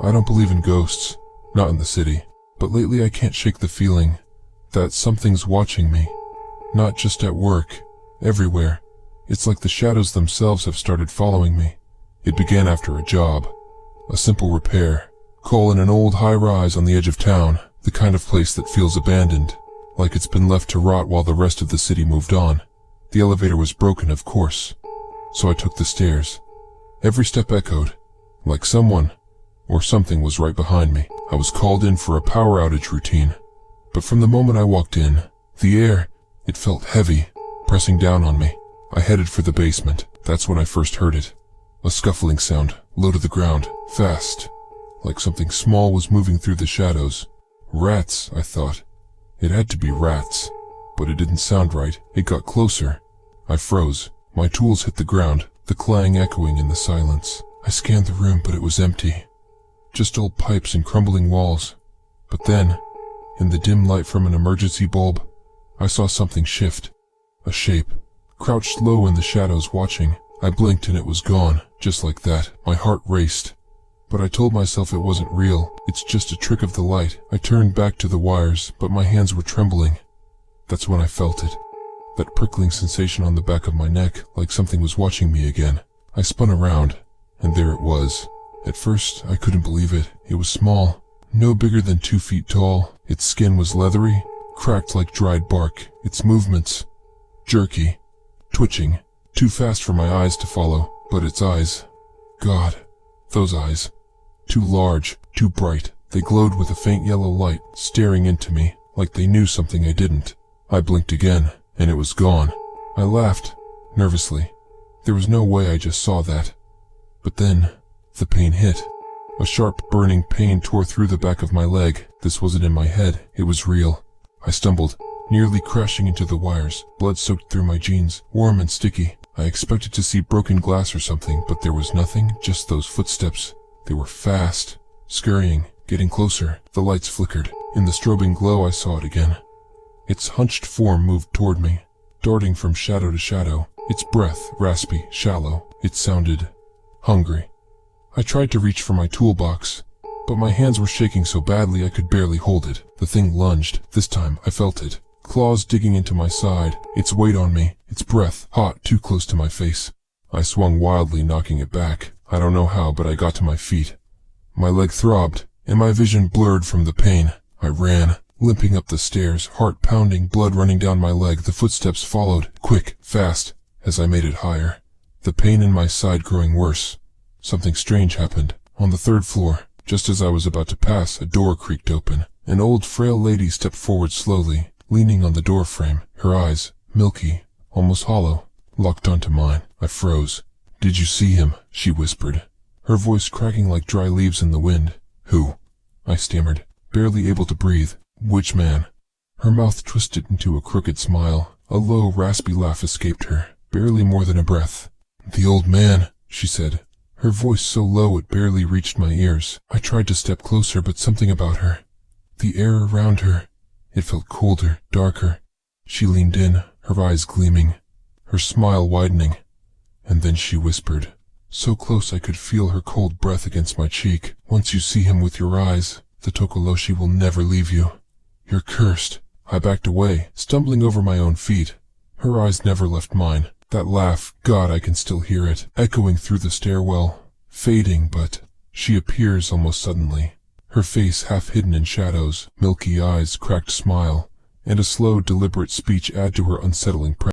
I don't believe in ghosts, not in the city, but lately I can't shake the feeling that something's watching me. Not just at work, everywhere. It's like the shadows themselves have started following me. It began after a job, a simple repair call in an old high-rise on the edge of town, the kind of place that feels abandoned, like it's been left to rot while the rest of the city moved on. The elevator was broken, of course, so I took the stairs. Every step echoed, like someone or something was right behind me. I was called in for a power outage routine, but from the moment I walked in, the air, it felt heavy, pressing down on me. I headed for the basement. That's when I first heard it. A scuffling sound, low to the ground, fast, like something small was moving through the shadows. Rats, I thought. It had to be rats, but it didn't sound right. It got closer. I froze. My tools hit the ground, the clang echoing in the silence. I scanned the room, but it was empty. Just old pipes and crumbling walls. But then, in the dim light from an emergency bulb, I saw something shift. A shape, crouched low in the shadows watching. I blinked and it was gone, just like that. My heart raced. But I told myself it wasn't real. It's just a trick of the light. I turned back to the wires, but my hands were trembling. That's when I felt it. That prickling sensation on the back of my neck, like something was watching me again. I spun around, and there it was. At first, I couldn't believe it. It was small, no bigger than 2 feet tall. Its skin was leathery, cracked like dried bark. Its movements, jerky, twitching, too fast for my eyes to follow. But its eyes, God, those eyes, too large, too bright. They glowed with a faint yellow light, staring into me, like they knew something I didn't. I blinked again, and it was gone. I laughed, nervously. There was no way I just saw that. But then, the pain hit. A sharp, burning pain tore through the back of my leg. This wasn't in my head, it was real. I stumbled, nearly crashing into the wires, blood soaked through my jeans, warm and sticky. I expected to see broken glass or something, but there was nothing, just those footsteps. They were fast, scurrying, getting closer. The lights flickered. In the strobing glow I saw it again. Its hunched form moved toward me, darting from shadow to shadow. Its breath, raspy, shallow. It sounded hungry. I tried to reach for my toolbox, but my hands were shaking so badly I could barely hold it. The thing lunged. This time I felt it. Claws digging into my side, its weight on me, its breath, hot, too close to my face. I swung wildly, knocking it back. I don't know how, but I got to my feet. My leg throbbed, and my vision blurred from the pain. I ran, limping up the stairs, heart pounding, blood running down my leg. The footsteps followed, quick, fast, as I made it higher. The pain in my side growing worse. Something strange happened. On the 3rd floor, just as I was about to pass, a door creaked open. An old, frail lady stepped forward slowly, leaning on the doorframe, her eyes, milky, almost hollow, locked onto mine. I froze. "Did you see him?" she whispered, her voice cracking like dry leaves in the wind. "Who?" I stammered, barely able to breathe. "Which man?" Her mouth twisted into a crooked smile. A low, raspy laugh escaped her, barely more than a breath. "The old man," she said, her voice so low it barely reached my ears. I tried to step closer, but something about her, the air around her, it felt colder, darker. She leaned in, her eyes gleaming, her smile widening, and then she whispered, so close I could feel her cold breath against my cheek. "Once you see him with your eyes, the Tokoloshe will never leave you. You're cursed." I backed away, stumbling over my own feet. Her eyes never left mine. That laugh, God, I can still hear it, echoing through the stairwell, fading, but she appears almost suddenly. Her face half hidden in shadows, milky eyes, cracked smile, and a slow, deliberate speech add to her unsettling presence.